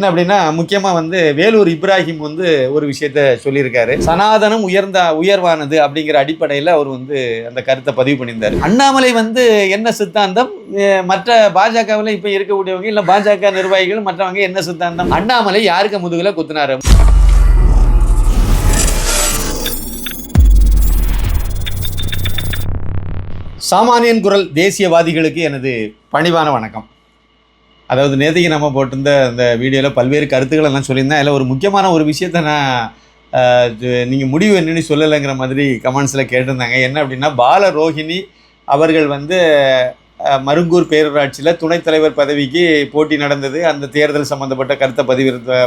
என்ன அப்படின்னா முக்கியமாக வேலூர் இப்ராஹிம் ஒரு விஷயத்த சொல்லியிருக்காரு. சனாதனம் உயர்வானது அப்படிங்கிற அடிப்படையில் அவர் அந்த கருத்தை பதிவு பண்ணியிருந்தார். அண்ணாமலை என்ன சித்தாந்தம், மற்ற பாஜகவில் இப்போ இருக்கக்கூடியவங்க இல்லை பாஜக நிர்வாகிகள் மற்றவங்க என்ன சித்தாந்தம், அண்ணாமலை யாருக்கு முதுகில் குத்துனாரு? சாமானியன் குரல் தேசியவாதிகளுக்கு எனது பணிவான வணக்கம். அதாவது நேற்றுக்கு நம்ம போட்டிருந்த அந்த வீடியோவில் பல்வேறு கருத்துக்கள் எல்லாம் சொல்லியிருந்தேன். அதில் ஒரு முக்கியமான ஒரு விஷயத்தை நான் நீங்கள் முடிவு என்னன்னு சொல்லலைங்கிற மாதிரி கமெண்ட்ஸில் கேட்டிருந்தாங்க. என்ன அப்படின்னா, பால ரோஹிணி அவர்கள் மருங்கூர் பேரூராட்சியில் துணைத் தலைவர் பதவிக்கு போட்டி நடந்தது. அந்த தேர்தல் சம்மந்தப்பட்ட கருத்தை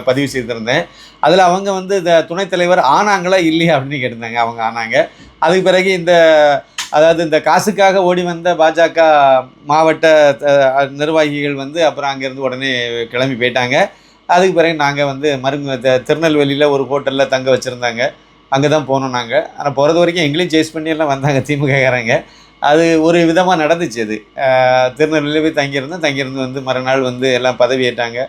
பதிவு செய்திருந்தேன். அதில் அவங்க இந்த துணைத் தலைவர் ஆனாங்களா இல்லையா அப்படின்னு கேட்டிருந்தாங்க. அவங்க ஆனாங்க. அதுக்கு பிறகு இந்த காசுக்காக ஓடி வந்த பாஜக மாவட்ட நிர்வாகிகள் அப்புறம் அங்கேருந்து உடனே கிளம்பி போயிட்டாங்க. அதுக்கு பிறகு நாங்கள் திருநெல்வேலியில் ஒரு ஹோட்டலில் தங்க வச்சுருந்தாங்க. அங்கே தான் போனோம் நாங்கள். ஆனால் போகிறது வரைக்கும் எங்களையும் சேஸ் பண்ணி எல்லாம் வந்தாங்க திமுககாரங்க. அது ஒரு விதமாக நடந்துச்சு. அது திருநெல்வேலியில் போய் தங்கியிருந்து மறுநாள் எல்லாம் பதவி ஏற்றாங்க.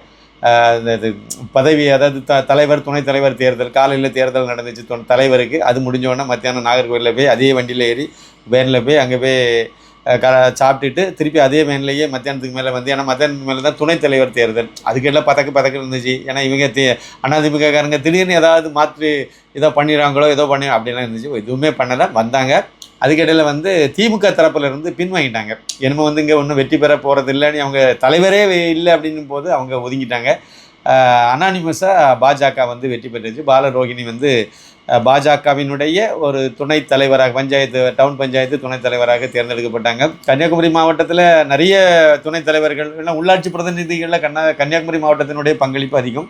பதவி, அதாவது தலைவர் துணைத் தலைவர் தேர்தல், காலையில் தேர்தல் நடந்துச்சு தலைவருக்கு. அது முடிஞ்சோடனே மத்தியானம் நாகர்கோவிலில் போய் அதே வண்டியில் ஏறி வேனில் போய் அங்கே போய் சாப்பிட்டுட்டு திருப்பி அதே வேன்லேயே மத்தியானத்துக்கு மேலே ஏன்னா மத்தியானத்துக்கு மேலே தான் துணைத் தலைவர் தேர்தல். அதுக்கெல்லாம் பதக்கு இருந்துச்சு. ஏன்னா இவங்க அதிமுககாரங்க திடீர்னு ஏதாவது மாற்றி ஏதோ பண்ணிடுறாங்களோ அப்படிலாம் இருந்துச்சு. எதுவுமே பண்ணலை, வந்தாங்க. அதுக்கிடையில் திமுக தரப்பிலிருந்து பின்வாங்கிட்டாங்க. என்னமோ இங்கே ஒன்றும் வெற்றி பெற போகிறது இல்லைன்னு, அவங்க தலைவரே இல்லை அப்படின்னும் போது அவங்க ஒதுங்கிட்டாங்க. அனானிமஸாக பாஜக வெற்றி பெற்றுச்சு. பால ரோஹிணி பாஜகவினுடைய ஒரு துணைத் தலைவராக டவுன் பஞ்சாயத்து துணைத் தலைவராக தேர்ந்தெடுக்கப்பட்டாங்க. கன்னியாகுமரி மாவட்டத்தில் நிறைய துணைத் தலைவர்கள் இல்லை உள்ளாட்சி பிரதிநிதிகளில் கன்னியாகுமரி மாவட்டத்தினுடைய பங்களிப்பு அதிகம்.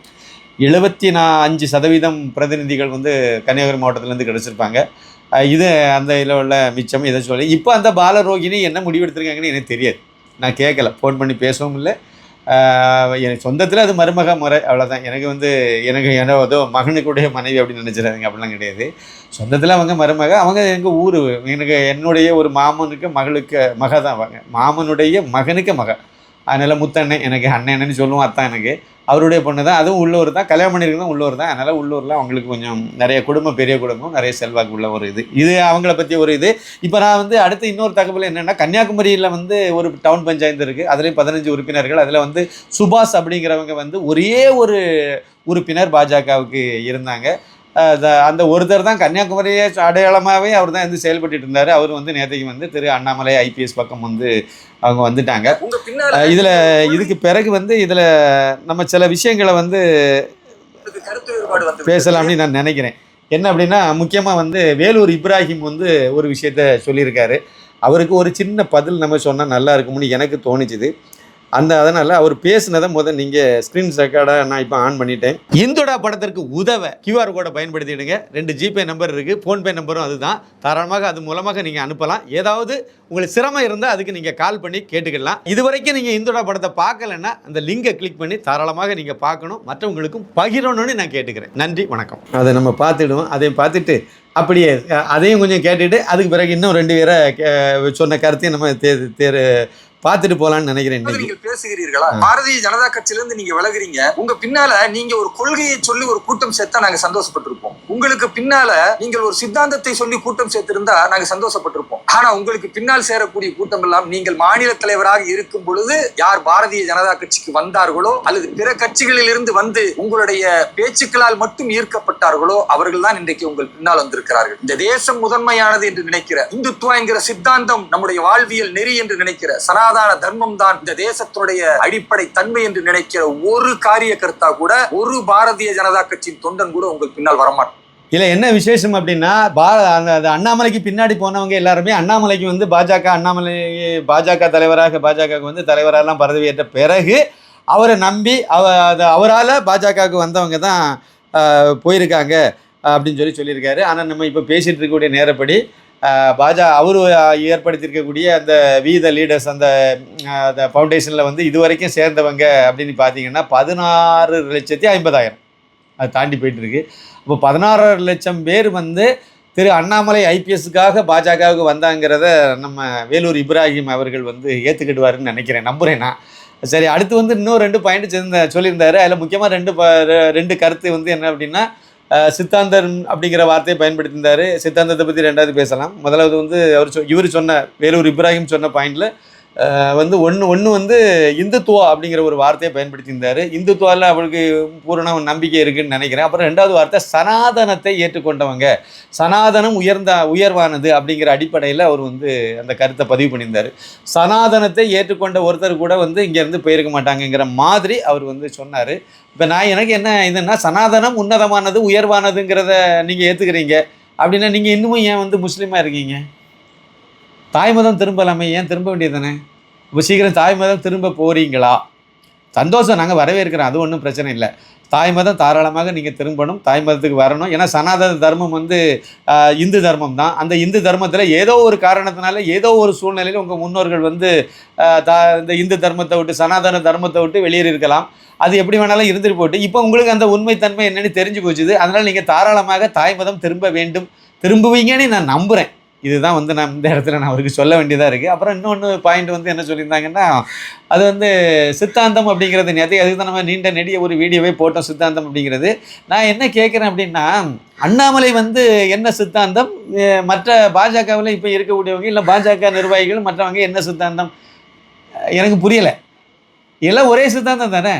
75% பிரதிநிதிகள் கன்னியாகுமரி மாவட்டத்திலேருந்து கிடச்சிருப்பாங்க. இது அந்த இதில் உள்ள மிச்சம். இதை சொல்லி இப்போ அந்த பால ரோஹிணி என்ன முடிவெடுத்திருக்காங்கன்னு எனக்கு தெரியாது. நான் கேட்கல, ஃபோன் பண்ணி பேசவும் இல்லை. எனக்கு சொந்தத்தில் அது மருமக முறை, அவ்வளோதான். எனக்கு ஏதோ மகனுக்குடைய மனைவி அப்படின்னு நினச்சிடாதீங்க, அப்படிலாம் கிடையாது. சொந்தத்தில் அவங்க மருமக, அவங்க எங்கள் ஊர். என்னுடைய ஒரு மாமனுக்கு மக தான் அவங்க, மாமனுடைய மகனுக்கு மக. அதனால் முத்தண்ணன், எனக்கு அண்ணன்னு சொல்லுவோம். அத்தான் எனக்கு அவருடைய பொண்ணு தான். அதுவும் உள்ளூர் தான், கல்யாணம் பண்ணியிருக்கணும் உள்ளூர் தான். அதனால் உள்ளூரில் அவங்களுக்கு கொஞ்சம் நிறைய குடும்பம், பெரிய குடும்பம், நிறைய செல்வாக்கு உள்ள ஒரு இது அவங்கள பற்றி ஒரு இது. இப்போ நான் அடுத்து இன்னொரு தகவல் என்னென்னா, கன்னியாகுமரியில் ஒரு டவுன் பஞ்சாயத்து இருக்குது. அதுலேயும் 15 உறுப்பினர்கள். அதில் சுபாஷ் அப்படிங்கிறவங்க ஒரே ஒரு உறுப்பினர் பாஜகவுக்கு இருந்தாங்க. அந்த ஒருத்தர் தான் கன்னியாகுமரியை அடையாளமாகவே அவர் தான் செயல்பட்டு இருந்தார். அவர் நேற்றைக்கு திரு அண்ணாமலை ஐபிஎஸ் பக்கம் அவங்க வந்துட்டாங்க. இதில் இதுக்கு பிறகு இதில் நம்ம சில விஷயங்களை பேசலாம்னு நான் நினைக்கிறேன். என்ன அப்படின்னா, முக்கியமாக வேலூர் இப்ராஹிம் ஒரு விஷயத்த சொல்லியிருக்காரு. அவருக்கு ஒரு சின்ன பதில் நம்ம சொன்னால் நல்லா இருக்கும்னு எனக்கு தோணிச்சுது. அதனால் அவர் பேசினதை நீங்கள் ஸ்க்ரீன் ரெக்கார்டாக நான் இப்போ ஆன் பண்ணிட்டேன். இந்துடா படத்திற்கு உதவ QR கோடை பயன்படுத்திடுங்க. 2 ஜிபே நம்பர் இருக்குது, ஃபோன்பே நம்பரும் அதுதான். தாராளமாக அது மூலமாக நீங்கள் அனுப்பலாம். ஏதாவது உங்களுக்கு சிரமம் இருந்தால் அதுக்கு நீங்கள் கால் பண்ணி கேட்டுக்கலாம். இதுவரைக்கும் நீங்கள் இந்துடா படத்தை பார்க்கலன்னா அந்த லிங்கை கிளிக் பண்ணி தாராளமாக நீங்கள் பார்க்கணும், மற்றவங்களுக்கும் பகிரணும்னு நான் கேட்டுக்கிறேன். நன்றி, வணக்கம். அதை நம்ம பார்த்துடுவோம். அதையும் பார்த்துட்டு அப்படியே அதையும் கொஞ்சம் கேட்டுட்டு அதுக்கு பிறகு இன்னும் 2 பேரை சொன்ன கருத்தையும் நம்ம பார்த்துட்டு போலான்னு நினைக்கிறேன். நீங்க பேசுகிறீர்களா? பாரதிய ஜனதா கட்சியிலிருந்து நீங்க விலகுறீங்க. உங்க பின்னால நீங்க ஒரு கொள்கையை சொல்லி ஒரு கூட்டம் சேர்த்தா நாங்க சந்தோஷப்பட்டிருப்போம். உங்களுக்கு பின்னால நீங்கள் ஒரு சித்தாந்தத்தை சொல்லி கூட்டம் சேர்த்திருந்தா நாங்க சந்தோஷப்பட்டிருப்போம். ஆனா உங்களுக்கு பின்னால் சேரக்கூடிய கூட்டம் எல்லாம் நீங்கள் மாநில தலைவராக இருக்கும் பொழுது யார் பாரதிய ஜனதா கட்சிக்கு வந்தார்களோ அல்லது பிற கட்சிகளில் இருந்து உங்களுடைய பேச்சுக்களால் மட்டும் ஈர்க்கப்பட்டார்களோ அவர்கள் தான் இன்றைக்கு உங்கள் பின்னால் வந்திருக்கிறார்கள். இந்த தேசம் முதன்மையானது என்று நினைக்கிற, இந்துத்துவா என்கிற சித்தாந்தம் நம்முடைய வாழ்வியல் நெறி என்று நினைக்கிற, சனாதன தர்மம் தான் இந்த தேசத்துடைய அடிப்படை தன்மை என்று நினைக்கிற ஒரு காரியகர்த்தா கூட, ஒரு பாரதிய ஜனதா கட்சியின் தொண்டன் கூட உங்கள் பின்னால் வரமாட்டார். இல்லை, என்ன விசேஷம் அப்படின்னா, அண்ணாமலைக்கு பின்னாடி போனவங்க எல்லாருமே அண்ணாமலைக்கு அண்ணாமலை பாஜக தலைவராக தலைவரெல்லாம் பதவியேற்ற பிறகு அவரை நம்பி அவரால் பாஜகவுக்கு வந்தவங்க தான் போயிருக்காங்க அப்படின்னு சொல்லியிருக்காரு. ஆனால் நம்ம இப்போ பேசிகிட்டு இருக்கக்கூடிய நேரப்படி அவர் ஏற்படுத்தியிருக்கக்கூடிய அந்த வீத லீடர்ஸ் அந்த ஃபவுண்டேஷனில் இதுவரைக்கும் சேர்ந்தவங்க அப்படின்னு பார்த்தீங்கன்னா 16,50,000 அது தாண்டி போயிட்டுருக்கு. இப்போ 16,00,000 பேர் திரு அண்ணாமலை ஐபிஎஸ்க்காக பாஜகவுக்கு வந்தாங்கிறத நம்ம வேலூர் இப்ராஹிம் அவர்கள் ஏற்றுக்கிடுவாருன்னு நினைக்கிறேன், நம்புகிறேன் நான். சரி, அடுத்து வந்து இன்னும் 2 பாயிண்ட் சொல்லியிருந்தாரு. அதில் முக்கியமாக ரெண்டு கருத்து வந்து என்ன அப்படின்னா, சித்தாந்தன் அப்படிங்கிற வார்த்தையை பயன்படுத்தியிருந்தாரு. சித்தாந்தத்தை பற்றி ரெண்டாவது பேசலாம். முதலாவது வந்து இவர் சொன்ன வேலூர் இப்ராஹிம் சொன்ன பாயிண்டில் வந்து ஒன்று வந்து இந்துத்துவா அப்படிங்கிற ஒரு வார்த்தையை பயன்படுத்தியிருந்தார். இந்துத்துவாவில் அவருக்கு பூரண நம்பிக்கை இருக்குதுன்னு நினைக்கிறேன். அப்புறம் ரெண்டாவது வார்த்தை சனாதனத்தை ஏற்றுக்கொண்டவங்க, சனாதனம் உயர்வானது அப்படிங்கிற அடிப்படையில் அவர் வந்து அந்த கருத்தை பதிவு பண்ணியிருந்தார். சனாதனத்தை ஏற்றுக்கொண்ட ஒருத்தர் கூட வந்து இங்கேருந்து போயிருக்க மாட்டாங்கங்கிற மாதிரி அவர் வந்து சொன்னார். இப்போ எனக்கு என்ன இதுன்னா, சனாதனம் உன்னதமானது உயர்வானதுங்கிறத நீங்கள் ஏற்றுக்கிறீங்க அப்படின்னா நீங்கள் இன்னமும் ஏன் வந்து முஸ்லீமாக இருக்கீங்க? தாய்மதம் திரும்பலாமே, ஏன் திரும்ப வேண்டியது தானே? இப்போ சீக்கிரம் தாய்மதம் திரும்ப போகிறீங்களா? சந்தோஷம், நாங்கள் வரவேற்கிறோம், அது ஒன்றும் பிரச்சனை இல்லை. தாய்மதம் தாராளமாக நீங்கள் திரும்பணும், தாய்மதத்துக்கு வரணும். ஏன்னா சனாதன தர்மம் வந்து இந்து தர்மம் தான். அந்த இந்து தர்மத்தில் ஏதோ ஒரு காரணத்தினால ஏதோ ஒரு சூழ்நிலையில் உங்கள் முன்னோர்கள் வந்து இந்த இந்து தர்மத்தை விட்டு சனாதன தர்மத்தை விட்டு வெளியேறியிருக்கலாம். அது எப்படி வேணாலும் இருந்துட்டு போட்டு இப்போ உங்களுக்கு அந்த உண்மைத்தன்மை என்னென்னு தெரிஞ்சு போச்சுது. அதனால் நீங்கள் தாராளமாக தாய்மதம் திரும்ப வேண்டும், திரும்புவீங்கன்னு நான் நம்புகிறேன். இதுதான் வந்து நான் இந்த இடத்துல நான் அவருக்கு சொல்ல வேண்டியதாக இருக்குது. அப்புறம் இன்னொன்று பாயிண்ட் வந்து என்ன சொல்லியிருந்தாங்கன்னா, அது வந்து சித்தாந்தம் அப்படிங்கிறது அதுக்கு தான் நம்ம நீண்ட நெடிய ஒரு வீடியோவே போட்டோம். சித்தாந்தம் அப்படிங்கிறது நான் என்ன கேட்குறேன் அப்படின்னா, அண்ணாமலை வந்து என்ன சித்தாந்தம், மற்ற பாஜகவில் இப்போ இருக்கக்கூடியவங்க இல்லை பாஜக நிர்வாகிகள் மற்றவங்க என்ன சித்தாந்தம் எனக்கு புரியலை. எல்லாம் ஒரே சித்தாந்தம் தானே.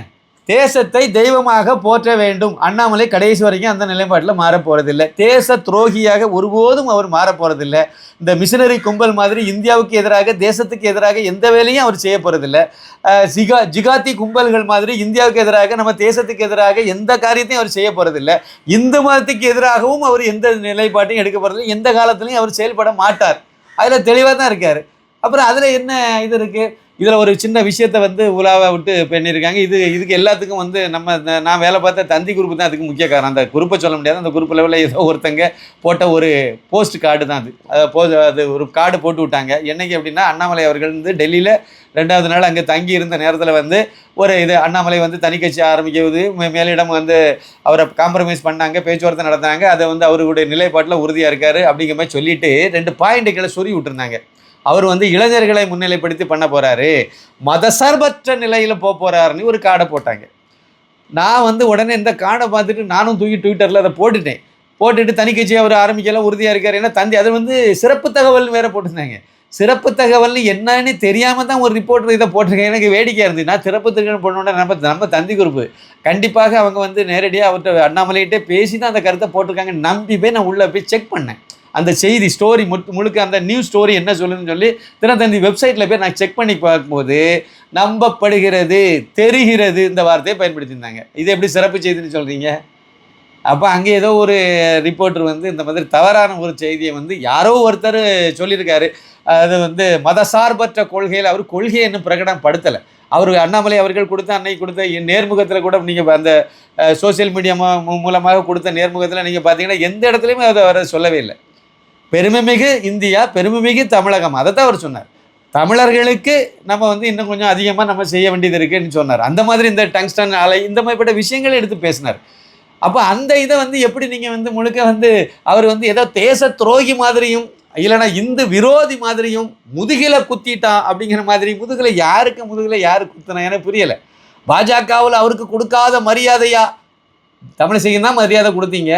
தேசத்தை தெய்வமாக போற்ற வேண்டும். அண்ணாமலை கடைசி வரைக்கும் அந்த நிலைப்பாட்டில் மாறப்போகிறதில்லை. தேச துரோகியாக ஒருபோதும் அவர் மாறப்போகிறதில்லை. இந்த மிஷினரி கும்பல் மாதிரி இந்தியாவுக்கு எதிராக தேசத்துக்கு எதிராக எந்த வேலையும் அவர் செய்ய போகிறதில்லை. ஜிகாத்தி கும்பல்கள் மாதிரி இந்தியாவுக்கு எதிராக நம்ம தேசத்துக்கு எதிராக எந்த காரியத்தையும் அவர் செய்ய போகிறதில்லை. இந்து மதத்துக்கு எதிராகவும் அவர் எந்த நிலைப்பாட்டையும் எடுக்க போகிறதில்லை. எந்த காலத்துலையும் அவர் செயல்பட மாட்டார். அதில் தெளிவாக தான் இருக்கார். அப்புறம் அதில் என்ன இது இருக்குது? இதில் ஒரு சின்ன விஷயத்தை வந்து உலாவை விட்டு பண்ணியிருக்காங்க. இதுக்கு எல்லாத்துக்கும் வந்து நான் வேலை பார்த்த தந்தி குரூப்பு தான் அதுக்கு முக்கிய காரணம். அந்த குரூப்பை சொல்ல முடியாது. அந்த குரூப் லெவலில் ஏதோ ஒருத்தங்க போட்ட ஒரு போஸ்ட் கார்டு தான் அது ஒரு கார்டு போட்டு விட்டாங்க. என்னைக்கு அப்படின்னா, அண்ணாமலை அவர்கள் வந்து டெல்லியில் 2வது நாள் அங்கே தங்கி இருந்த நேரத்தில் வந்து ஒரு அண்ணாமலை வந்து தனி கட்சி ஆரம்பிக்கிறது, மேலிடம் வந்து அவரை காம்ப்ரமைஸ் பண்ணாங்க, பேச்சுவார்த்தை நடத்தினாங்க. அதை வந்து அவருடைய நிலைப்பாட்டில் உறுதியாக இருக்கார் அப்படிங்கிற மாதிரி சொல்லிட்டு 2 பாயிண்ட்டுகளை சொல்லி விட்டுருந்தாங்க. அவர் வந்து இளைஞர்களை முன்னிலைப்படுத்தி பண்ண போகிறாரு, மதசார்பற்ற நிலையில் போகிறாருன்னு ஒரு கார்டை போட்டாங்க. நான் வந்து உடனே இந்த கார்டை பார்த்துட்டு நானும் தூக்கி ட்விட்டரில் அதை போட்டுட்டு தனி கட்சி அவர் ஆரம்பிக்கலாம் உறுதியாக இருக்கார். ஏன்னா அது வந்து சிறப்பு தகவல்னு வேறு போட்டிருந்தாங்க. சிறப்பு தகவல்னு என்னன்னு தெரியாமல் தான் ஒரு ரிப்போர்ட்டர் இதை போட்டிருக்கேன். எனக்கு வேடிக்கையாக இருந்துச்சு. நான் சிறப்பு தகவல் பண்ணோட நம்ம தந்தி குரூப்பு கண்டிப்பாக அவங்க வந்து நேரடியாக அவர்கிட்ட அண்ணாமலைகிட்டே பேசி தான் அந்த கருத்தை போட்டிருக்காங்க. நம்பி போய் நான் உள்ளே போய் செக் பண்ணேன். அந்த செய்தி ஸ்டோரி முழுக்க அந்த நியூஸ் ஸ்டோரி என்ன சொல்லுதுன்னு சொல்லி தினத்தந்தி வெப்சைட்டில் போய் நான் செக் பண்ணி பார்க்கும்போது நம்பப்படுகிறது, தெரிகிறது இந்த வார்த்தையை பயன்படுத்தியிருந்தாங்க. இது எப்படி சிறப்பு செய்தின்னு சொல்கிறீங்க? அப்போ அங்கே ஏதோ ஒரு ரிப்போர்ட்டர் வந்து இந்த மாதிரி தவறான ஒரு செய்தியை வந்து யாரோ ஒருத்தர் சொல்லியிருக்காரு. அது வந்து மதசார்பற்ற கொள்கையில் அவர் கொள்கையை இன்னும் பிரகடனப்படுத்தலை. அவர் அண்ணாமலை அவர்கள் அன்னைக்கு கொடுத்த நேர்முகத்தில் கூட நீங்கள் அந்த சோசியல் மீடியா மூலமாக கொடுத்த நேர்முகத்தில் நீங்கள் பார்த்தீங்கன்னா எந்த இடத்துலையுமே அதை அவர் சொல்லவே இல்லை. பெருமைமிகு இந்தியா, பெருமைமிகு தமிழகம், அதை தான் அவர் சொன்னார். தமிழர்களுக்கு நம்ம வந்து இன்னும் கொஞ்சம் அதிகமாக நம்ம செய்ய வேண்டியது இருக்குன்னு சொன்னார். அந்த மாதிரி இந்த டங்ஸ்டன் ஆலை இந்த மாதிரிப்பட்ட விஷயங்களை எடுத்து பேசினார். அப்போ அந்த இதை வந்து எப்படி நீங்கள் வந்து முழுக்க வந்து அவர் வந்து ஏதோ தேச துரோகி மாதிரியும் இல்லைனா இந்து விரோதி மாதிரியும் முதுகில குத்திட்டான் அப்படிங்கிற மாதிரி முதுகில் யாரு குத்தினா எனக்கு புரியலை. பாஜகவில் அவருக்கு கொடுக்காத மரியாதையா? தமிழிசைக்கு தான் மரியாதை கொடுத்தீங்க,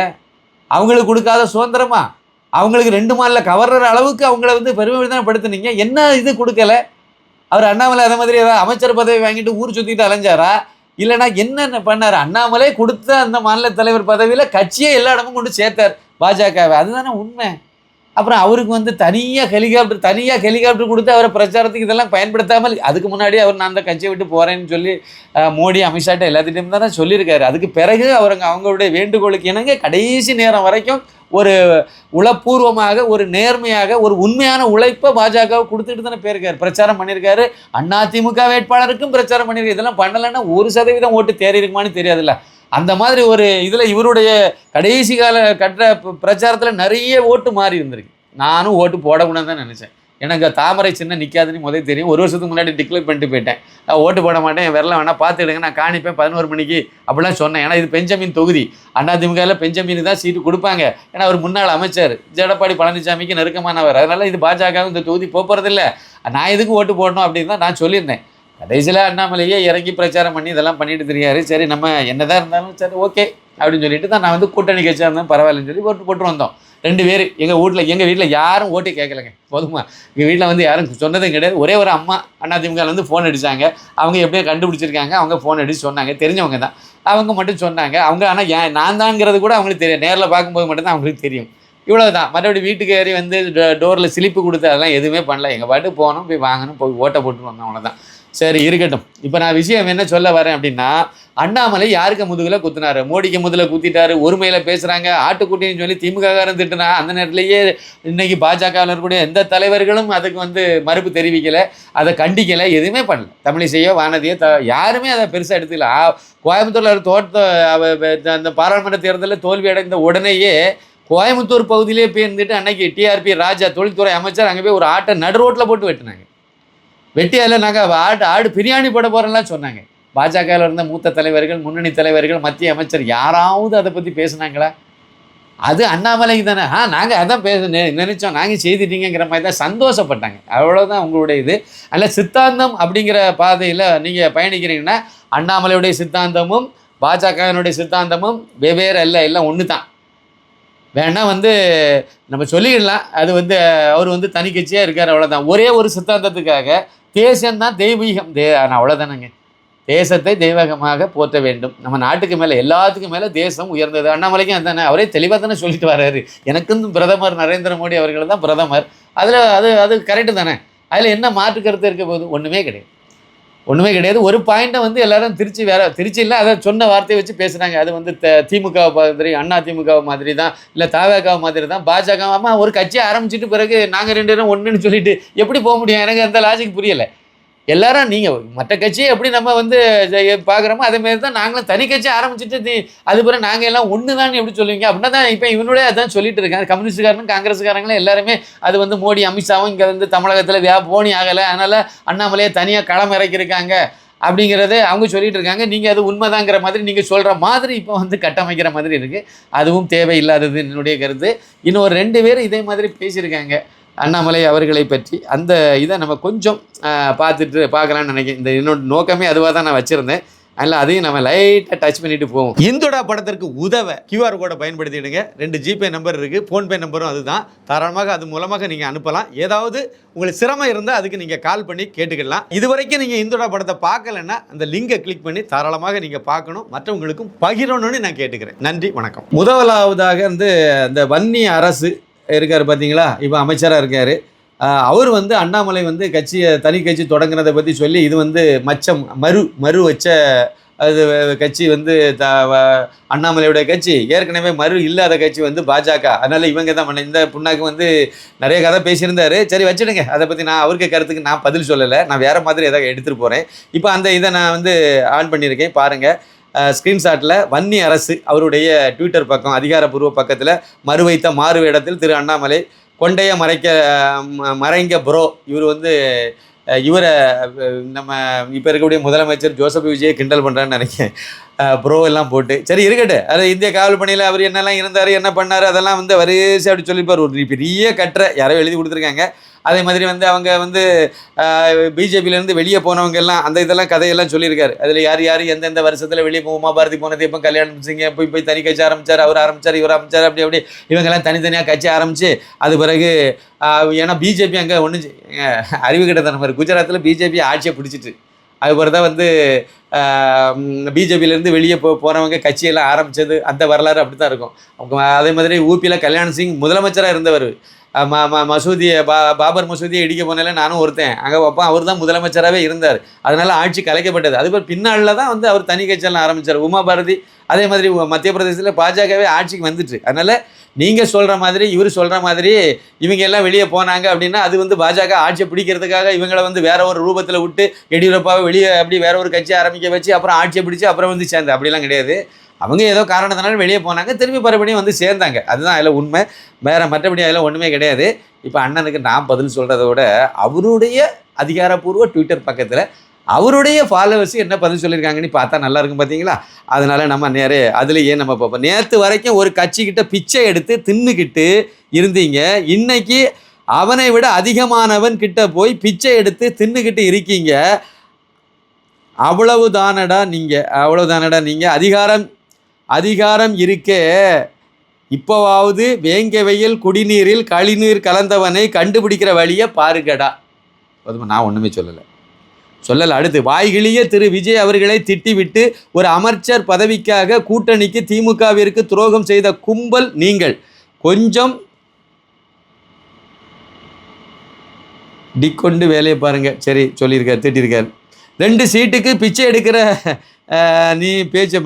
அவங்களுக்கு கொடுக்காத சுதந்திரமா? அவங்களுக்கு 2 மாநில கவர்ற அளவுக்கு அவங்கள வந்து பெருமைப்படுத்தினீங்க. என்ன இது கொடுக்கல? அவர் அண்ணாமலை அதை மாதிரி ஏதாவது அமைச்சர் பதவி வாங்கிட்டு ஊர் சுற்றிட்டு அலைஞ்சாரா? இல்லைனா என்னென்ன பண்ணார்? அண்ணாமலை கொடுத்த அந்த மாநில தலைவர் பதவியில் கட்சியை எல்லா இடமும் கொண்டு சேர்த்தார் பாஜகவை. அதுதானே உண்மை. அப்புறம் அவருக்கு வந்து தனியாக ஹெலிகாப்டர் கொடுத்து அவரை பிரச்சாரத்துக்கு இதெல்லாம் பயன்படுத்தாமல் அதுக்கு முன்னாடி அவர் நான் அந்த கட்சியை விட்டு போகிறேன்னு சொல்லி மோடி அமித்ஷாட்ட எல்லாத்திட்டையும் தானே சொல்லியிருக்காரு. அதுக்கு பிறகு அவங்களுடைய வேண்டுகோளுக்கு இணங்க கடைசி நேரம் வரைக்கும் ஒரு உளப்பூர்வமாக ஒரு நேர்மையாக ஒரு உண்மையான உழைப்பை பாஜகவை கொடுத்துட்டு தானே போயிருக்காரு, பிரச்சாரம் பண்ணியிருக்காரு. அதிமுக வேட்பாளருக்கும் பிரச்சாரம் பண்ணியிருக்காரு. இதெல்லாம் பண்ணலைன்னா 1% ஓட்டு தேறி இருக்குமான்னு தெரியாதுல்ல. அந்த மாதிரி ஒரு இதில் இவருடைய கடைசி கால பிரச்சாரத்தில் நிறைய ஓட்டு மாறி இருந்திருக்கு. நானும் ஓட்டு போடக்கூடாது தான் நினச்சேன். எனக்கு தாமரை சின்ன நிற்காதுன்னு முதல் தெரியும். 1 வருஷத்துக்கு முன்னாடி டிக்ளேர் பண்ணிட்டு போயிட்டேன். நான் ஓட்டு போட மாட்டேன், என் விரல வேணால் பார்த்துடுங்க, நான் காணிப்பேன் 11 மணிக்கு அப்படிலாம் சொன்னேன். ஏன்னா இது பெஞ்சமின் தொகுதி, அதிமுகவில் பெஞ்சமின் தான் சீட்டு கொடுப்பாங்க. ஏன்னா அவர் முன்னாள் அமைச்சர் எடப்பாடி பழனிசாமிக்கு நெருக்கமானவர். அதனால் இது பாஜக இந்த தொகுதி போகிறதில்ல, நான் எதுக்கு ஓட்டு போடணும் அப்படின்னு தான் நான் சொல்லியிருந்தேன். கடைசியில் அண்ணாமலையே இறங்கி பிரச்சாரம் பண்ணி இதெல்லாம் பண்ணிட்டு தெரியாது. சரி நம்ம என்னதான் இருந்தாலும் சரி ஓகே அப்படின்னு சொல்லிட்டு தான் நான் வந்து கூட்டணி கட்சியாக இருந்தாலும் பரவாயில்லன்னு சொல்லி போட்டு வந்தோம். 2 பேர் எங்கள் வீட்டில் யாரும் ஓட்டே கேட்கலைங்க. போதுமா, எங்கள் வீட்டில் வந்து யாரும் சொன்னதும் கிடையாது. ஒரே ஒரு அம்மா அதிமுக வந்து ஃபோன் அடித்தாங்க. அவங்க எப்படியோ கண்டுபிடிச்சிருக்காங்க. அவங்க ஃபோன் அடித்து சொன்னாங்க, தெரிஞ்சவங்க தான், அவங்க மட்டும் சொன்னாங்க. அவங்க ஆனால் நான் தான்ங்கிறது கூட அவங்களுக்கு தெரியும். நேரில் பார்க்கும்போது மட்டும்தான் அவங்களுக்கு தெரியும். இவ்வளோ தான். மற்றபடி வீட்டுக்கு ஏறி வந்து டோரில் சிலிப்பு கொடுத்து அதெல்லாம் எதுவுமே பண்ணல. எங்கள் பாட்டு போனோம், போய் வாங்கணும், போய் ஓட்டை போட்டு வந்தோம், அவ்வளோதான். சரி இருக்கட்டும். இப்போ நான் விஷயம் என்ன சொல்ல வரேன் அப்படின்னா, அண்ணாமலை யாருக்கு முதுகில் குத்துனாரு? மோடிக்கு முதுகில் குத்திட்டாரு. ஒருமையில் பேசுகிறாங்க, ஆட்டுக்குட்டின்னு சொல்லி திமுககாரன் திட்டுனா. அந்த நேரத்திலேயே இன்னைக்கு பாஜகவில் இருக்கக்கூடிய எந்த தலைவர்களும் அதுக்கு வந்து மறுப்பு தெரிவிக்கலை, அதை கண்டிக்கலை, எதுவுமே பண்ணல. தமிழிசையோ வானதியோ யாருமே அதை பெருசாக எடுத்துக்கல. கோயம்புத்தூரில் அந்த பாராளுமன்ற தேர்தலில் தோல்வி அடைந்த உடனேயே கோயம்புத்தூர் பகுதியிலே போய் இருந்துட்டு அன்னைக்கு டிஆர்பி ராஜா தொழில்துறை அமைச்சர் அங்கே போய் ஒரு ஆட்டை நடு ரோட்டில் போட்டு வெட்டினாங்க. வெட்டியால் நாங்கள் ஆடு பிரியாணி போட போகிறோம்லாம் சொன்னாங்க. பாஜகவில் இருந்த மூத்த தலைவர்கள், முன்னணி தலைவர்கள், மத்திய அமைச்சர் யாராவது அதை பற்றி பேசுனாங்களா? அது அண்ணாமலைக்கு தானே. நாங்கள் அதான் நினைச்சோம், நாங்கள் செய்துட்டீங்கிற மாதிரி தான் சந்தோஷப்பட்டாங்க. அவ்வளோதான் உங்களுடைய இது. அதில் சித்தாந்தம் அப்படிங்கிற பாதையில் நீங்கள் பயணிக்கிறீங்கன்னா அண்ணாமலையுடைய சித்தாந்தமும் பாஜகவினுடைய சித்தாந்தமும் வெவ்வேறு அல்ல, எல்லாம் ஒன்று தான். வேணா வந்து நம்ம சொல்லிடலாம், அது வந்து அவர் வந்து தனி கட்சியாக இருக்கார், அவ்வளோதான். ஒரே ஒரு சித்தாந்தத்துக்காக தேசம்தான் தெய்வீகம், அவ்வளோதானங்க. தேசத்தை தெய்வீகமாக போற்ற வேண்டும். நம்ம நாட்டுக்கு மேலே எல்லாத்துக்கும் மேலே தேசம் உயர்ந்தது. அண்ணாமலைக்கும் அதுதானே, அவரே தெளிவாக தானே சொல்லிட்டு வர்றாரு. எனக்கும் பிரதமர் நரேந்திர மோடி அவர்கள் தான் பிரதமர். அதில் அது கரெக்டு தானே. அதில் என்ன மாற்று கருத்து இருக்க போகுது? ஒன்றுமே கிடையாது. ஒரு பாயிண்ட்டை வந்து எல்லாரும் திருச்சி இல்லை, அதை சொன்ன வார்த்தையை வச்சு பேசுகிறாங்க. அது வந்து திமுக மாதிரி, அண்ணா திமுக மாதிரி தான், இல்லை தவேக மாதிரி தான், பாஜக. ஆமாம், ஒரு கட்சியை ஆரம்பிச்சிட்டு பிறகு நாங்கள் 2 பேரும் ஒன்றுன்னு சொல்லிட்டு எப்படி போக முடியும்? எனக்கு அந்த லாஜிக் புரியலை. எல்லாரும் நீங்கள் மற்ற கட்சியை எப்படி நம்ம வந்து பார்க்குறோமோ அதேமாரி தான் நாங்களும் தனி கட்சி ஆரம்பிச்சுட்டு அது பிறகு நாங்கள் எல்லாம் ஒன்று தான் எப்படி சொல்லுவீங்க? அப்படின்னா தான் இப்போ இவனுடைய அதான் சொல்லிட்டு இருக்காங்க. கம்யூனிஸ்ட்காரனும் காங்கிரஸ்காரங்களும் எல்லாருமே அது வந்து மோடி அமித்ஷாவும் இங்கே வந்து தமிழகத்தில் போனி ஆகலை, அதனால் அண்ணாமலையை தனியாக களம் இறக்கியிருக்காங்க அப்படிங்கிறது அவங்க சொல்லிட்டு இருக்காங்க. நீங்கள் அது உண்மைதாங்கிற மாதிரி நீங்கள் சொல்கிற மாதிரி இப்போ வந்து கட்டமைக்கிற மாதிரி இருக்குது. அதுவும் தேவையில்லாதது என்னுடைய கருத்து. இன்னும் ஒரு 2 பேர் இதே மாதிரி பேசியிருக்காங்க அண்ணாமலை அவர்களை பற்றி. அந்த இதை நம்ம கொஞ்சம் பார்க்கலான்னு நினைக்கிறேன். இந்த என்னோட நோக்கமே அதுவாக தான் நான் வச்சுருந்தேன். அதில் அதையும் நம்ம லைட்டாக டச் பண்ணிட்டு போவோம். இந்துடா படத்திற்கு உதவ QR கோடை பயன்படுத்திடுங்க. 2 ஜிபே நம்பர் இருக்குது, ஃபோன்பே நம்பரும் அதுதான். தாராளமாக அது மூலமாக நீங்கள் அனுப்பலாம். ஏதாவது உங்களுக்கு சிரமம் இருந்தால் அதுக்கு நீங்கள் கால் பண்ணி கேட்டுக்கலாம். இது வரைக்கும் நீங்கள் இந்துடா படத்தை பார்க்கலன்னா அந்த லிங்கை கிளிக் பண்ணி தாராளமாக நீங்கள் பார்க்கணும், மற்றவங்களுக்கும் பகிரணும்னு நான் கேட்டுக்கிறேன். நன்றி, வணக்கம். முதலாவதாக வந்து அந்த வன்னி அரசு இருக்கார் பார்த்தீங்களா, இப்போ அமைச்சராக இருக்கார். அவர் வந்து அண்ணாமலை வந்து தனி கட்சி தொடங்குறதை பற்றி சொல்லி இது வந்து மறு வச்ச அது கட்சி வந்து அண்ணாமலையுடைய கட்சி. ஏற்கனவே மறு இல்லாத கட்சி வந்து பாஜக. அதனால் இவங்க தான் இந்த புண்ணாக்கு வந்து நிறைய கதை பேசியிருந்தார். சரி வச்சுடுங்க, அதை பற்றி நான் அவருக்கு கருத்துக்கு நான் பதில் சொல்லலை. நான் வேறு மாதிரி எதாவது எடுத்துகிட்டு போகிறேன். இப்போ அந்த இதை நான் வந்து ஆன் பண்ணியிருக்கேன், பாருங்கள். ஸ்க்ரீன்ஷாட்டில் வன்னி அரசு அவருடைய ட்விட்டர் பக்கம் அதிகாரப்பூர்வ பக்கத்தில் மறுவைத்த மாறுவேடத்தில் திரு அண்ணாமலை கொண்டைய மறைங்க ப்ரோ. இவர் வந்து இவரை நம்ம இப்போ இருக்கக்கூடிய முதலமைச்சர் ஜோசப் விஜயை கிண்டல் பண்ணுறான்னு நினைக்கிறேன். ப்ரோ எல்லாம் போட்டு சரி இருக்கட்டும். அது இந்திய காவல் பணியில் அவர் என்னெல்லாம் இருந்தார், என்ன பண்ணார், அதெல்லாம் வந்து வரிசை அப்படி சொல்லிப்பார். ஒரு பெரிய கட்டுரை யாரோ எழுதி கொடுத்துருக்காங்க. அதே மாதிரி வந்து அவங்க வந்து பிஜேபியிலேருந்து வெளியே போனவங்க எல்லாம் அந்த இதெல்லாம் கதையெல்லாம் சொல்லியிருக்காரு. அதில் யார் எந்தெந்த வருஷத்தில் வெளியே உமா பாரதி போனது, எப்போ கல்யாணம் சிங்க போய் தனி கட்சி ஆரம்பித்தார், அவர் ஆரம்பித்தார், இவர் ஆரம்பித்தார், அப்படி இவங்கெல்லாம் தனித்தனியாக கட்சி ஆரம்பித்து அது பிறகு ஏன்னா பிஜேபி அங்கே ஒன்று அறிவு கிட்ட மாதிரி குஜராத்தில் பிஜேபி ஆட்சியை பிடிச்சிட்டு அது பிறகு தான் வந்து பிஜேபியிலேருந்து வெளியே போகிறவங்க கட்சியெல்லாம் ஆரம்பித்தது. அந்த வரலாறு அப்படி தான் இருக்கும். அவங்க அதே மாதிரி ஊபியில் கல்யாண் சிங் முதலமைச்சராக இருந்தவர். மசூதியை பாபர் மசூதியை இடிக்க போனால நானும் ஒருத்தன் அங்கே வைப்பேன். அவர் தான் முதலமைச்சராகவே இருந்தார். அதனால் ஆட்சி கலைக்கப்பட்டது. அதுபோல் பின்னாளில் தான் வந்து அவர் தனி கட்சியெல்லாம் ஆரம்பித்தார். உமா பாரதி அதே மாதிரி மத்திய பிரதேசத்தில் பாஜகவே ஆட்சிக்கு வந்துட்டு. அதனால் நீங்கள் சொல்கிற மாதிரி இவர் சொல்கிற மாதிரி இவங்க எல்லாம் வெளியே போனாங்க அப்படின்னா அது வந்து பாஜக ஆட்சியை பிடிக்கிறதுக்காக இவங்களை வந்து வேற ஒரு ரூபத்தில் விட்டு எடியூரப்பாவை வெளியே அப்படி வேற ஒரு கட்சி ஆரம்பிக்க வச்சு அப்புறம் ஆட்சியை பிடிச்சி அப்புறம் வந்து சேர்ந்து அப்படிலாம் கிடையாது. அவங்க ஏதோ காரணத்தினால வெளியே போனாங்க, திரும்பி மறுபடியும் வந்து சேர்ந்தாங்க. அதுதான் அதில் உண்மை. வேறு மற்றபடி அதில் ஒன்றுமே கிடையாது. இப்போ அண்ணனுக்கு நான் பதில் சொல்கிறத விட அவருடைய அதிகாரப்பூர்வ ட்விட்டர் பக்கத்தில் அவருடைய ஃபாலோவர்ஸ் என்ன பதில் சொல்லியிருக்காங்கன்னு பார்த்தா நல்லா இருக்கும் பார்த்தீங்களா. அதனால் நம்ம அதுலேயே நம்ம பார்ப்போம். நேற்று வரைக்கும் ஒரு கட்சிக்கிட்ட பிச்சை எடுத்து தின்னுக்கிட்டு இருந்தீங்க, இன்னைக்கு அவனை விட அதிகமானவன் கிட்ட போய் பிச்சை எடுத்து தின்னுக்கிட்டு இருக்கீங்க. அவ்வளவுதானடா நீங்கள் அதிகாரம் இருக்கே, இப்போவாவது வேங்கவையில் குடிநீரில் கழிநீர் கலந்தவனை கண்டுபிடிக்கிற வழியை பாருங்கடா. அதுமா நான் ஒன்றுமே சொல்லலை. அடுத்து, வாய்கிழிய திரு விஜய் அவர்களை திட்டிவிட்டு ஒரு அமைச்சர் பதவிக்காக கூட்டணிக்கு திமுகவிற்கு துரோகம் செய்த கும்பல் நீங்கள். கொஞ்சம் டிக்கொண்டு வேலையை பாருங்க. சரி, சொல்லியிருக்கார், திட்டிருக்கார். 2 சீட்டுக்கு பிச்சை எடுக்கிற நீ பேச்சை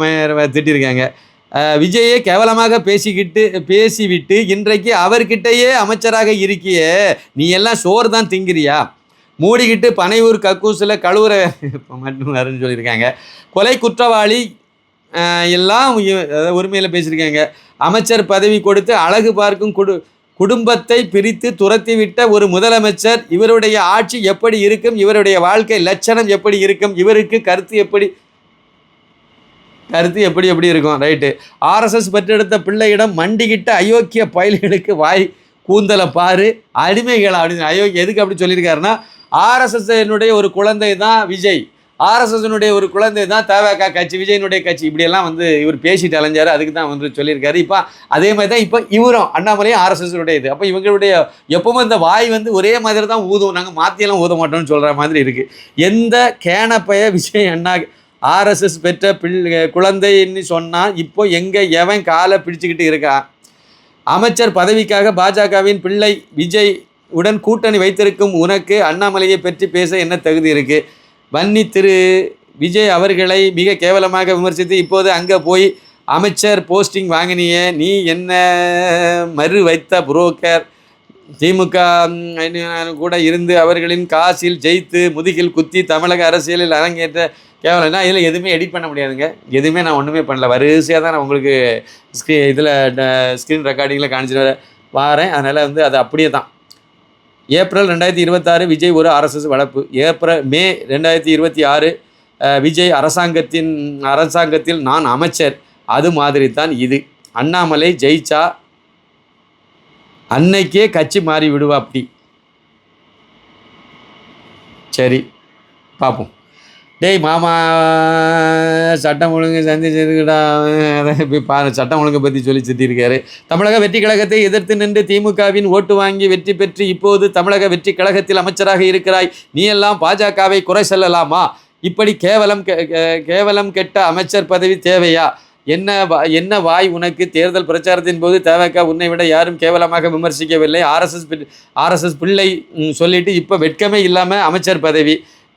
திட்டிருக்காங்க. விஜயை கேவலமாக பேசிவிட்டு இன்றைக்கு அவர்கிட்டயே அமைச்சராக இருக்கிய நீ எல்லாம் சோறு தான் திங்கிறியா? மூடிக்கிட்டு பனையூர் கக்கூசில் கழுவுற மட்டும்னு சொல்லியிருக்காங்க. கொலை குற்றவாளி எல்லாம் உரிமையில் பேசியிருக்காங்க. அமைச்சர் பதவி கொடுத்து அழகு பார்க்கும் குடும்பத்தை பிரித்து துரத்திவிட்ட ஒரு முதலமைச்சர், இவருடைய ஆட்சி எப்படி இருக்கும், இவருடைய வாழ்க்கை லட்சணம் எப்படி இருக்கும், இவருக்கு கருத்து எப்படி இருக்கும்? ரைட்டு. ஆர்எஸ்எஸ் பெற்றெடுத்த பிள்ளையிடம் மண்டிக்கிட்ட அயோக்கிய பயல்களுக்கு வாய் கூந்தலை பாரு அடிமைகளா அப்படின்னு அயோக்கிய எதுக்கு அப்படி சொல்லியிருக்காருன்னா, ஆர்எஸ்எஸ்னுடைய ஒரு குழந்தை தான் விஜய், ஆர்எஸ்எஸ்னுடைய ஒரு குழந்தை தான் தவேகா கட்சி, விஜயனுடைய கட்சி, இப்படியெல்லாம் இவர் பேசிட்டு அலைஞ்சார். அதுக்கு தான் சொல்லியிருக்காரு. இப்போ அதே மாதிரி தான் இப்போ இவரும் அண்ணாமலையும் ஆர்எஸ்எஸ்னுடைய இது. அப்போ இவங்களுடைய எப்பவும் இந்த வாய் ஒரே மாதிரி தான் ஊதும், நாங்கள் மாற்றியெல்லாம் ஊத மாட்டோம்னு சொல்கிற மாதிரி இருக்குது. எந்த கேனப்பைய விஜய் அண்ணா ஆர்எஸ்எஸ் பெற்ற குழந்தைன்னு சொன்னால் இப்போ எவன் காலை பிடிச்சிக்கிட்டு இருக்கான்? அமைச்சர் பதவிக்காக பாஜகவின் பிள்ளை விஜய் உடன் கூட்டணி வைத்திருக்கும் உனக்கு அண்ணாமலையை பற்றி பேச என்ன தகுதி இருக்குது? வன்னி திரு விஜய் அவர்களை மிக கேவலமாக விமர்சித்து இப்போது அங்கே போய் அமைச்சர் போஸ்டிங் வாங்கினிய நீ என்ன மறு வைத்த புரோக்கர்? திமுக கூட இருந்து அவர்களின் காசில் ஜெயித்து முதுகில் குத்தி தமிழக அரசியலில் அரங்கேற்ற கேவலம்னா இதில் எதுவுமே எடிட் பண்ண முடியாதுங்க. எதுவுமே நான் ஒன்றுமே பண்ணல. வரிசையாக தான் நான் உங்களுக்கு ஸ்க்ரீன் ரெக்கார்டிங்கில் காணிச்சிட்டு வரேன். அதனால் அது அப்படியே தான். ஏப்ரல் 2026 விஜய் ஒரு ஆர்எஸ்எஸ் வளர்ப்பு. மே 2026 விஜய் அரசாங்கத்தில் நான் அமைச்சர். அது மாதிரி தான் இது. அண்ணாமலை ஜெயிச்சா அன்னைக்கே கட்சி மாறி விடுவா. அப்படி சரி பார்ப்போம். டேய் மாமா, சட்டம் ஒழுங்கு சந்திச்சிருக்கடா. சட்டம் ஒழுங்கை பற்றி சொல்லி திட்டிருக்காரு. தமிழக வெற்றி கழகத்தை எதிர்த்து நின்று திமுகவின் ஓட்டு வாங்கி வெற்றி பெற்று இப்போது தமிழக வெற்றி கழகத்தில் அமைச்சராக இருக்கிறாய். நீ எல்லாம் பாஜகவை குறை சொல்லலாமா? இப்படி கேவலம் கெட்ட அமைச்சர் பதவி தேவையா? என்ன வாய் உனக்கு? தேர்தல் பிரச்சாரத்தின் போது தவேக உன்னை விட யாரும் கேவலமாக விமர்சிக்கவில்லை. ஆர்எஸ்எஸ் பிள்ளை சொல்லிட்டு இப்போ வெட்கமே இல்லாமல் அமைச்சர் பதவி.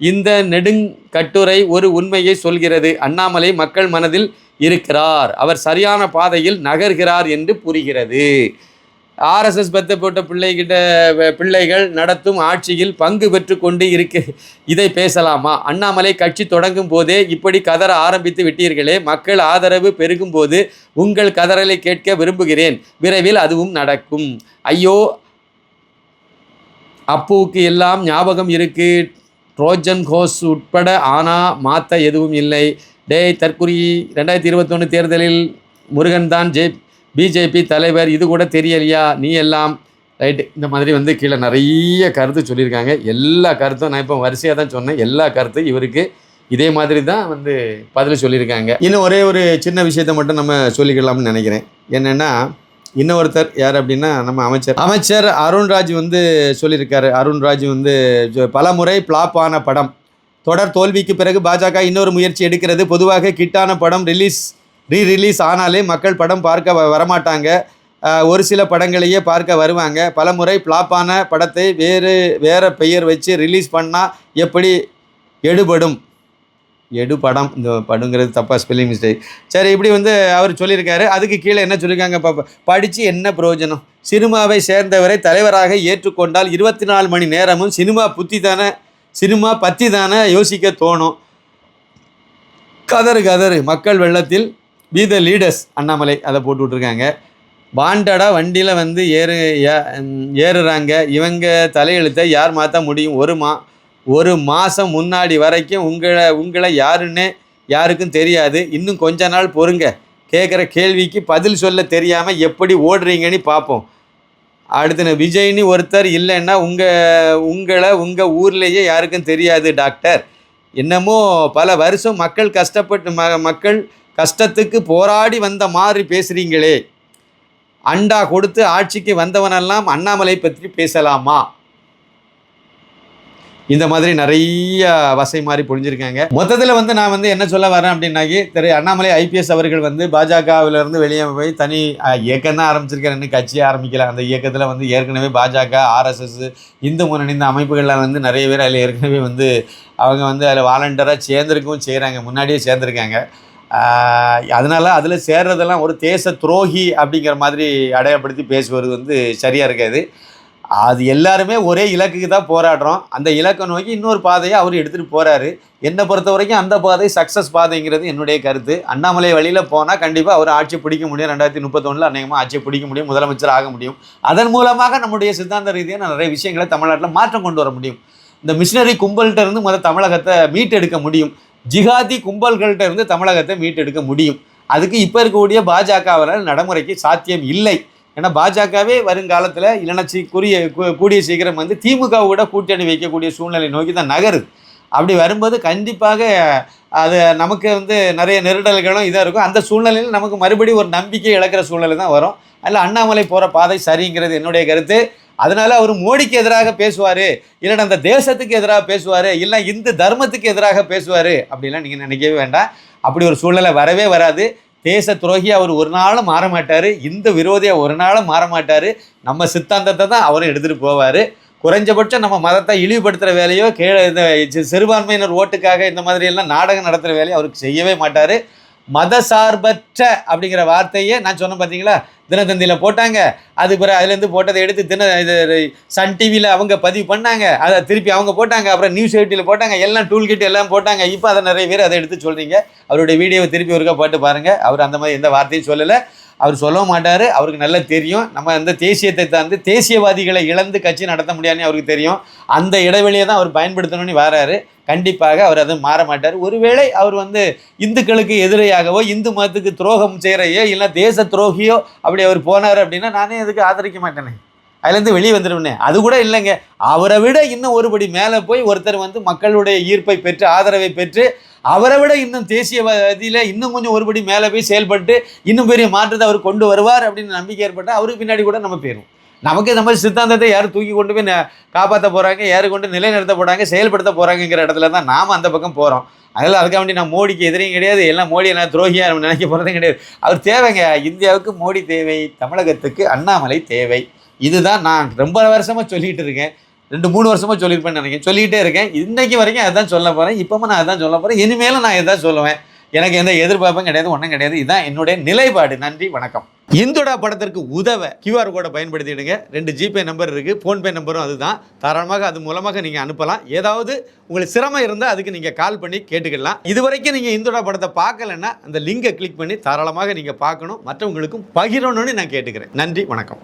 இந்த நெடுங்கட்டுரை ஒரு உண்மையை சொல்கிறது. அண்ணாமலை மக்கள் மனதில் இருக்கிறார், அவர் சரியான பாதையில் நகர்கிறார் என்று புரிகிறது. ஆர்எஸ்எஸ் பற்ற போட்ட பிள்ளைகள் நடத்தும் ஆட்சியில் பங்கு பெற்று கொண்டு இதை பேசலாமா? அண்ணாமலை கட்சி தொடங்கும் போதே இப்படி கதற ஆரம்பித்து விட்டீர்களே. மக்கள் ஆதரவு பெருகும் போது உங்கள் கதறலை கேட்க விரும்புகிறேன். விரைவில் அதுவும் நடக்கும். ஐயோ, அப்புவுக்கு எல்லாம் ஞாபகம் இருக்கு, ட்ரோஜன் ஹோஸ் உட்பட. ஆனால் மாற்ற எதுவும் இல்லை. தற்குறி 2021 தேர்தலில் முருகன் தான் பிஜேபி தலைவர், இது கூட தெரியலையா? நீ எல்லாம் ரைட்டு. இந்த மாதிரி கீழே நிறைய கருத்து சொல்லியிருக்காங்க. எல்லா கருத்தும் நான் இப்போ வரிசையாக தான் சொன்னேன். எல்லா கருத்தும் இவருக்கு இதே மாதிரி தான் பதில் சொல்லியிருக்காங்க. இன்னும் ஒரே ஒரு சின்ன விஷயத்தை மட்டும் நம்ம சொல்லிக்கலாம்னு நினைக்கிறேன். என்னென்னா, இன்னொருத்தர் யார் அப்படின்னா நம்ம அமைச்சர் அருண்ராஜ் சொல்லியிருக்காரு. அருண்ராஜ் பல முறை ஃப்ளாப் ஆன படம், தொடர் தோல்விக்கு பிறகு பாஜக இன்னொரு முயற்சி எடுக்கிறது. பொதுவாக கிட்டான படம் ரீரிலீஸ் ஆனாலே மக்கள் படம் பார்க்க வரமாட்டாங்க. ஒரு சில படங்களையே பார்க்க வருவாங்க. பல முறை ஃப்ளாப் ஆன படத்தை வேறு பெயர் வச்சு ரிலீஸ் பண்ணால் எப்படி எடுபடும்? படம், இந்த படுங்கிறது தப்பாக ஸ்பெல்லிங் மிஸ்டேக். சரி, இப்படி அவர் சொல்லியிருக்காரு. அதுக்கு கீழே என்ன சொல்லியிருக்காங்க பாப்பா. படித்து என்ன பிரயோஜனம்? சினிமாவை சேர்ந்தவரை தலைவராக ஏற்றுக்கொண்டால் 24 மணி நேரமும் சினிமா பற்றி தானே யோசிக்க தோணும். கதறு மக்கள் வெள்ளத்தில் பி த லீடர்ஸ். அண்ணாமலை அதை போட்டு விட்ருக்காங்க. வாண்டடா வண்டியில் ஏறுறாங்க. இவங்க தலையெழுத்தை யார் மாற்ற முடியும்? ஒரு மாதம் முன்னாடி வரைக்கும் உங்களை யாருன்னு யாருக்கும் தெரியாது. இன்னும் கொஞ்ச நாள் பொறுங்க, கேட்குற கேள்விக்கு பதில் சொல்ல தெரியாமல் எப்படி ஓடுறீங்கன்னு பார்ப்போம். அடுத்து விஜய்னு ஒருத்தர் இல்லைன்னா உங்கள் ஊர்லேயே யாருக்கும் தெரியாது டாக்டர். என்னமோ பல வருஷம் மக்கள் கஷ்டப்பட்டு மக்கள் கஷ்டத்துக்கு போராடி வந்த மாதிரி பேசுகிறீங்களே, அண்டா கொடுத்து ஆட்சிக்கு வந்தவனெல்லாம் அண்ணாமலை பற்றி பேசலாமா? இந்த மாதிரி நிறைய வசை மாதிரி புரிஞ்சிருக்காங்க. மொத்தத்தில் நான் என்ன சொல்ல வரேன் அப்படின்னாக்கி, திரு அண்ணாமலை ஐபிஎஸ் அவர்கள் பாஜகவிலிருந்து வெளியே போய் தனி இயக்கம் தான் ஆரம்பிச்சிருக்காரு, இன்னும் கட்சியை ஆரம்பிக்கல. அந்த இயக்கத்தில் ஏற்கனவே பாஜக, ஆர்எஸ்எஸ், இந்து முன்னணி இந்த அமைப்புகளில் நிறைய பேர் அதில் ஏற்கனவே அவங்க அதில் வாலண்டியராக சேர்ந்துருக்கவும் செய்கிறாங்க, முன்னாடியே சேர்ந்துருக்காங்க. அதனால் அதில் சேர்றதெல்லாம் ஒரு தேச துரோகி அப்படிங்கிற மாதிரி அடையாளப்படுத்தி பேசுவது சரியாக இருக்காது. அது எல்லாருமே ஒரே இலக்குக்கு தான் போராடுறோம். அந்த இலக்கை நோக்கி இன்னொரு பாதையை அவர் எடுத்துகிட்டு போகிறாரு. என்னை பொறுத்த வரைக்கும் அந்த பாதை சக்ஸஸ் பாதைங்கிறது என்னுடைய கருத்து. அண்ணாமலை வழியில் போனால் கண்டிப்பாக அவர் ஆட்சி பிடிக்க முடியும். 2031 அநேகமாக ஆட்சியை பிடிக்க முடியும், முதலமைச்சர் ஆக முடியும். அதன் மூலமாக நம்முடைய சித்தாந்த ரீதியாக நிறைய விஷயங்களை தமிழ்நாட்டில் மாற்றம் கொண்டு வர முடியும். இந்த மிஷினரி கும்பல்கிட்ட இருந்து தமிழகத்தை மீட்டெடுக்க முடியும். ஜிகாதி கும்பல்கள்கிட்ட இருந்து தமிழகத்தை மீட்டெடுக்க முடியும். அதுக்கு இப்போ இருக்கக்கூடிய பாஜகவால் நடைமுறைக்கு சாத்தியம் இல்லை. ஏன்னா பாஜகவே வருங்காலத்தில் இல்லைன்னா கூடிய சீக்கிரம் திமுகவோட கூட்டணி வைக்கக்கூடிய சூழ்நிலை நோக்கி தான் நகருது. அப்படி வரும்போது கண்டிப்பாக அது நமக்கு நிறைய நெருடல்களும் இதாக இருக்கும். அந்த சூழ்நிலையில் நமக்கு மறுபடியும் ஒரு நம்பிக்கை இழக்கிற சூழ்நிலை தான் வரும். அதில் அண்ணாமலை போகிற பாதை சரிங்கிறது என்னுடைய கருத்து. அதனால் அவர் மோடிக்கு எதிராக பேசுவார், இல்லைன்னா அந்த தேசத்துக்கு எதிராக பேசுவார், இல்லை இந்து தர்மத்துக்கு எதிராக பேசுவார் அப்படிலாம் நீங்கள் நினைக்கவே வேண்டாம். அப்படி ஒரு சூழ்நிலை வரவே வராது. தேச துரோகி அவர் ஒரு நாளும் மாற மாட்டார், இந்த விரோதியாக ஒரு நாளும் மாற மாட்டார். நம்ம சித்தாந்தத்தை தான் அவரும் எடுத்துகிட்டு போவார். குறைஞ்சபட்சம் நம்ம மதத்தை இழிவுபடுத்துகிற வேலையோ இந்த சிறுபான்மையினர் ஓட்டுக்காக இந்த மாதிரியெல்லாம் நாடகம் நடத்துகிற வேலையோ அவருக்கு செய்யவே மாட்டார். மதசார்பற்ற அப்படிங்கிற வார்த்தையே நான் சொன்னேன் பார்த்தீங்களா, தினத்தந்தியில் போட்டாங்க. அது பிறகு அதுலேருந்து போட்டதை எடுத்து சன் டிவியில் அவங்க பதிவு பண்ணாங்க, அதை திருப்பி அவங்க போட்டாங்க, அப்புறம் நியூஸ் 8 போட்டாங்க, எல்லாம் டூல்கிட் எல்லாம் போட்டாங்க. இப்போ அதை நிறைய பேர் அதை எடுத்து சொல்கிறீங்க. அவருடைய வீடியோவை திருப்பி ஒருக்கா போட்டு பாருங்கள். அவர் அந்த மாதிரி எந்த வார்த்தையும் சொல்லலை, அவர் சொல்ல மாட்டார். அவருக்கு நல்லா தெரியும் நம்ம இந்த தேசியத்தை தாண்டி தேசியவாதிகளை இழந்து கட்சி நடத்த முடியாதுன்னு அவருக்கு தெரியும். அந்த இடைவெளியை தான் அவர் பயன்படுத்தணும்னு வராரு. கண்டிப்பாக அவர் அது மாற மாட்டார். ஒருவேளை அவர் இந்துக்களுக்கு எதிரையாகவோ இந்து மதத்துக்கு துரோகம் செய்கிறையோ இல்லை தேச துரோகியோ அப்படி அவர் போனார் அப்படின்னா நானே அதுக்கு ஆதரிக்க மாட்டேனே, அதுலேருந்து வெளியே வந்துடுவேனே. அது கூட இல்லைங்க, அவரை விட இன்னும் ஒருபடி மேலே போய் ஒருத்தர் மக்களுடைய ஈர்ப்பை பெற்று ஆதரவை பெற்று அவரை விட இன்னும் தேசியவாதியில் இன்னும் கொஞ்சம் ஒருபடி மேலே போய் செயல்பட்டு இன்னும் பெரிய மாற்றத்தை அவர் கொண்டு வருவார் அப்படின்னு நம்பிக்கை ஏற்பட்டால் அவருக்கு பின்னாடி கூட நம்ம போயிடும். நமக்கு நம்ம சித்தாந்தத்தை யார் தூக்கி கொண்டு போய் காப்பாற்ற போகிறாங்க, யார் கொண்டு நிலைநிறுத்த போகிறாங்க, செயல்படுத்த போகிறாங்கிற இடத்துல தான் நாம் அந்த பக்கம் போகிறோம். அதில் அதுக்காக வேண்டி நான் மோடிக்கு எதிரையும் கிடையாது, எல்லாம் மோடியை நான் துரோகியாக நினைக்க போகிறதும் கிடையாது. அவர் தேவைங்க, இந்தியாவுக்கு மோடி தேவை, தமிழகத்துக்கு அண்ணாமலை தேவை. இதுதான் நான் ரொம்ப வருஷமாக சொல்லிகிட்டு இருக்கேன், 2-3 வருஷமாக சொல்லியிருப்பேன்னு நினைக்கிறேன், சொல்லிகிட்டே இருக்கேன். இன்றைக்கு வரைக்கும் அதுதான் சொல்ல போகிறேன், இப்போவும் நான் அதுதான் சொல்ல போகிறேன், இனிமேலும் நான் எதாவது சொல்லுவேன். எனக்கு எந்த எதிர்பார்ப்பும் கிடையாது, ஒன்றும் கிடையாது. இதுதான் என்னுடைய நிலைப்பாடு. நன்றி, வணக்கம். இந்துடா படத்திற்கு உதவ QR கோடை பயன்படுத்திடுங்க. 2 ஜிபே நம்பர் இருக்குது, ஃபோன்பே நம்பரும் அதுதான். தாராளமாக அது மூலமாக நீங்கள் அனுப்பலாம். ஏதாவது உங்களுக்கு சிரமம் இருந்தால் அதுக்கு நீங்கள் கால் பண்ணி கேட்டுக்கலாம். இதுவரைக்கும் நீங்கள் இந்துடா படத்தை பார்க்கலன்னா அந்த லிங்கை கிளிக் பண்ணி தாராளமாக நீங்கள் பார்க்கணும், மற்றவங்களுக்கும் பகிரணும்னு நான் கேட்டுக்கிறேன். நன்றி, வணக்கம்.